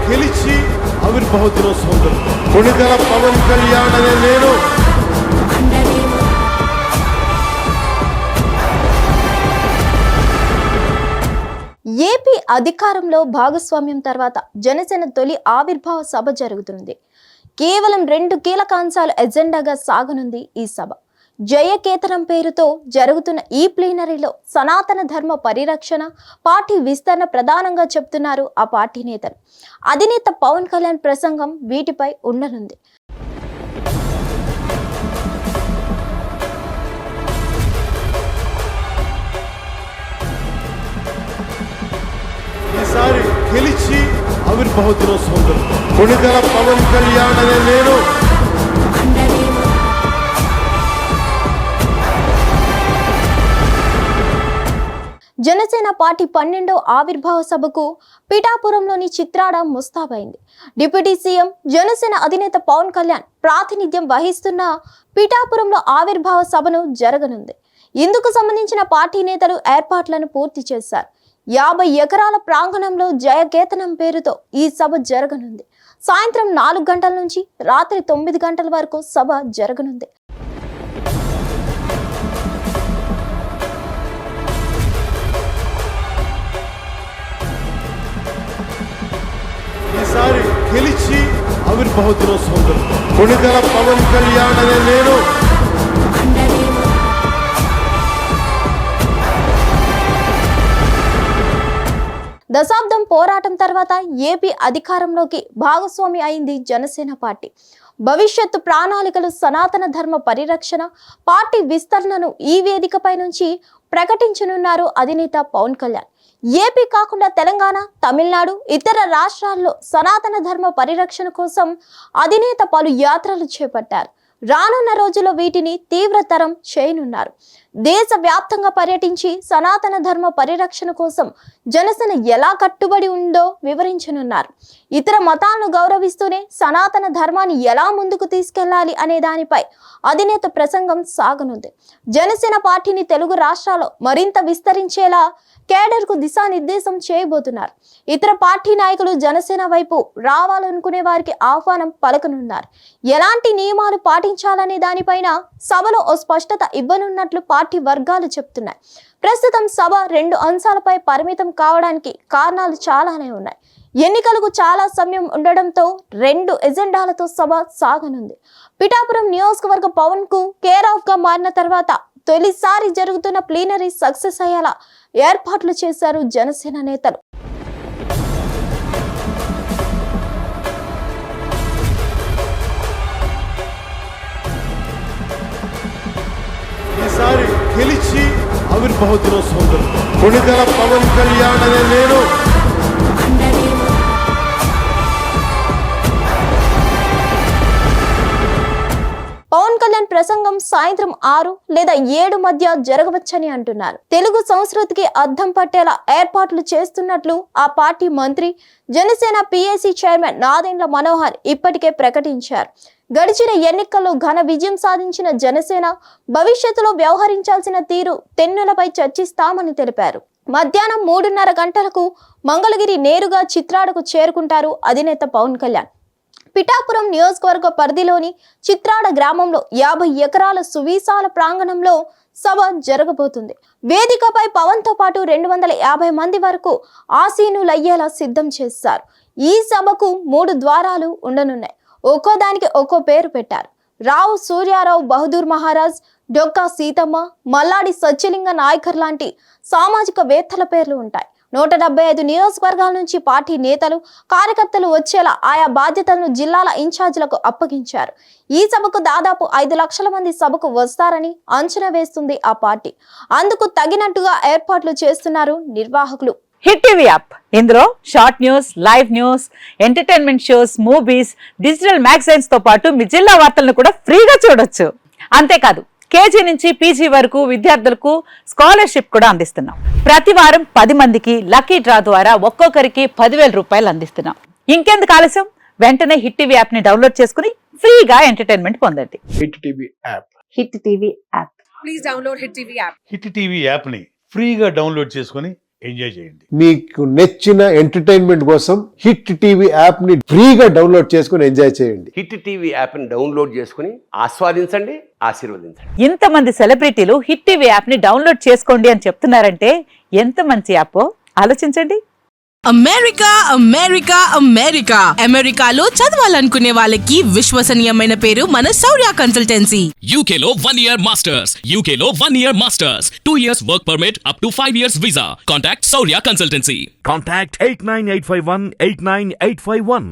గెలిచి ఆవిర్భావ దినోత్సవం కొణిదెల పవన్ కళ్యాణ్ అనే నేను ఏపీ అధికారంలో భాగస్వామ్యం తర్వాత జనసేన తొలి ఆవిర్భావ సభ జరుగుతుంది. కేవలం 2 కీలక అంశాలు ఎజెండాగా సాగనుంది ఈ సభ. జయకేతనం పేరుతో జరుగుతున్న ఈ ప్లీనరీలో సనాతన ధర్మ పరిరక్షణ, పార్టీ విస్తరణ ప్రధానంగా చెప్తున్నారు ఆ పార్టీ నేతలు. అధినేత పవన్ కళ్యాణ్ ప్రసంగం వీటిపై ఉండనుంది. ఈసారి గెలిచి ఆవిర్భావ దినోత్సవం కొణిదెల పవన్ కళ్యాణ్ అనే నేను జనసేన పార్టీ 12వ ఆవిర్భావ సభకు పిఠాపురంలోని చిత్రాడ ముస్తాబైంది. డిప్యూటీ సీఎం జనసేన అధినేత పవన్ కళ్యాణ్ ప్రాతినిధ్యం వహిస్తున్న పిఠాపురంలో ఆవిర్భావ సభను జరగనుంది. ఇందుకు సంబంధించిన పార్టీ నేతలు ఏర్పాట్లను పూర్తి చేశారు. 50 ఎకరాల ప్రాంగణంలో జయకేతనం పేరుతో ఈ సభ జరగనుంది. సాయంత్రం 4 గంటల నుంచి రాత్రి 9 గంటల వరకు సభ జరగనుంది. ఈసారి గెలిచి ఆవిర్భావ దినోత్సవం కొణిదెల పవన్ కళ్యాణ్ అనే నేను దశాబ్దం పోరాటం తర్వాత ఏపీ అధికారంలోకి భాగస్వామి అయింది జనసేన పార్టీ. భవిష్యత్తు ప్రణాళికలు, సనాతన ధర్మ పరిరక్షణ, పార్టీ విస్తరణను ఈ వేదికపై నుంచి ప్రకటించనున్నారు అధినేత పవన్ కళ్యాణ్. ఏపీ కాకుండా తెలంగాణ, తమిళనాడు, ఇతర రాష్ట్రాల్లో సనాతన ధర్మ పరిరక్షణ కోసం అధినేత పలు యాత్రలు చేపట్టారు. రానున్న రోజుల్లో వీటిని తీవ్రతరం చేయనున్నారు. దేశవ్యాప్తంగా పర్యటించి సనాతన ధర్మ పరిరక్షణ కోసం జనసేన ఎలా కట్టుబడి ఉందో వివరించనున్నారు. ఇతర మతాలను గౌరవిస్తూనే సనాతన ధర్మాన్ని ఎలా ముందుకు తీసుకెళ్లాలి అనే దానిపై అధినేత ప్రసంగం సాగనుంది. జనసేన పార్టీని తెలుగు రాష్ట్రాల్లో మరింత విస్తరించేలా కేడర్కు దిశానిర్దేశం చేయబోతున్నారు. ఇతర పార్టీ నాయకులు జనసేన వైపు రావాలనుకునే వారికి ఆహ్వానం పలకనున్నారు. ఎలాంటి నియమాలు పాటించాలనే దానిపైన సభలో ఓ స్పష్టత ఇవ్వనున్నట్లు పార్టీ వర్గాలు చెప్తున్నాయి. ప్రస్తుతం సభ 2 అంశాలపై పరిమితం కావడానికి కారణాలు చాలానే ఉన్నాయి. ఎన్నికలకు చాలా సమయం ఉండడంతో 2 ఎజెండాలతో సభ సాగనుంది. పిఠాపురం నియోజకవర్గ పవన్ కు కేర్ ఆఫ్ గా మారిన తర్వాత తొలిసారి జరుగుతున్న ప్లీనరీ సక్సెస్ అయ్యేలా ఏర్పాట్లు చేశారు జనసేన నేతలు. ఈసారి గెలిచి ఆవిర్భావ దినోత్సవం కొణిదెల పవన్ కళ్యాణ్ అనే నేను పవన్ కళ్యాణ్ ప్రసంగం సాయంత్రం 6 లేదా 7 మధ్య జరగవచ్చని అంటున్నారు. తెలుగు సంస్కృతికి అద్దం పట్టేలా ఏర్పాట్లు చేస్తున్నట్లు ఆ పార్టీ మంత్రి, జనసేన పిఏసీ చైర్మన్ నాదెండ్ల మనోహర్ ఇప్పటికే ప్రకటించారు. గడిచిన ఎన్నికల్లో ఘన విజయం సాధించిన జనసేన భవిష్యత్తులో వ్యవహరించాల్సిన తీరు తెన్నులపై చర్చిస్తామని తెలిపారు. మధ్యాహ్నం 3:30 గంటలకు మంగళగిరి నేరుగా చిత్రాడకు చేరుకుంటారు అధినేత పవన్ కళ్యాణ్. పిఠాపురం నియోజకవర్గ పరిధిలోని చిత్రాడ గ్రామంలో 50 ఎకరాల సువిశాల ప్రాంగణంలో సభ జరగబోతుంది. వేదికపై పవన్ తో పాటు 250 మంది వరకు ఆసీనులయ్యేలా సిద్ధం చేశారు. ఈ సభకు 3 ద్వారాలు ఉండనున్నాయి. ఒక్కో దానికి ఒక్కో పేరు పెట్టారు. రావు సూర్యారావు బహదూర్ మహారాజ్, డొక్కా సీతమ్మ, మల్లాడి సత్యలింగ నాయకర్ లాంటి సామాజిక వేత్తల పేర్లు ఉంటాయి. 175 నియోజకవర్గాల నుంచి పార్టీ నేతలు, కార్యకర్తలు వచ్చేలా ఆయా బాధ్యతలను జిల్లాల ఇన్ఛార్జీలకు అప్పగించారు. ఈ సభకు దాదాపు 5 లక్షల మంది సభకు వస్తారని అంచనా వేస్తుంది ఆ పార్టీ. అందుకు తగినట్టుగా ఏర్పాట్లు చేస్తున్నారు నిర్వాహకులు. హిట్ టీవీ యాప్, ఇందులో short news, live news, entertainment shows, movies, digital magazines తో పాటు మీ జిల్లా వార్తలను కూడా ఫ్రీగా చూడొచ్చు. అంతేకాదు కేజీ నుంచి పీజీ వరకు విద్యార్థులకు స్కాలర్షిప్ కూడా అందిస్తున్నాం. ప్రతి వారం 10 మందికి లక్కీ డ్రా ద్వారా ఒక్కొక్కరికి 10,000 రూపాయలు అందిస్తున్నాం. ఇంకెందుకు ఆలస్యం, వెంటనే హిట్ టీవీ యాప్ ని డౌన్లోడ్ చేసుకుని ఫ్రీగా ఎంటర్టైన్మెంట్ పొందండి. Hit TV app. Hit TV app. Please download Hit TV app. Hit TV app ని ఫ్రీగా డౌన్లోడ్ చేసుకొని ఎంజాయ్ చేయండి. మీకు నచ్చిన ఎంటర్టైన్మెంట్ కోసం హిట్ టీవీ యాప్ ని ఫ్రీగా డౌన్లోడ్ చేసుకుని ఎంజాయ్ చేయండి. హిట్ టీవీ యాప్ని డౌన్లోడ్ చేసుకుని ఆస్వాదించండి, ఆశీర్వదించండి. ఇంతమంది సెలబ్రిటీలు హిట్ టీవీ యాప్ ని డౌన్లోడ్ చేసుకోండి అని చెప్తున్నారంటే ఎంత మంచి యాప్ ఆలోచించండి. అమెరికా అమెరికా అమెరికా అమెరికాలో చదవాలనుకునే వాళ్ళకి విశ్వసనీయమైన పేరు మన శౌర్య consultancy. UK Law 1 Year Masters. UK Law 1 Year Masters. 2 years work permit up to 5 years visa. Contact Saurya Consultancy. Contact 89851 89851.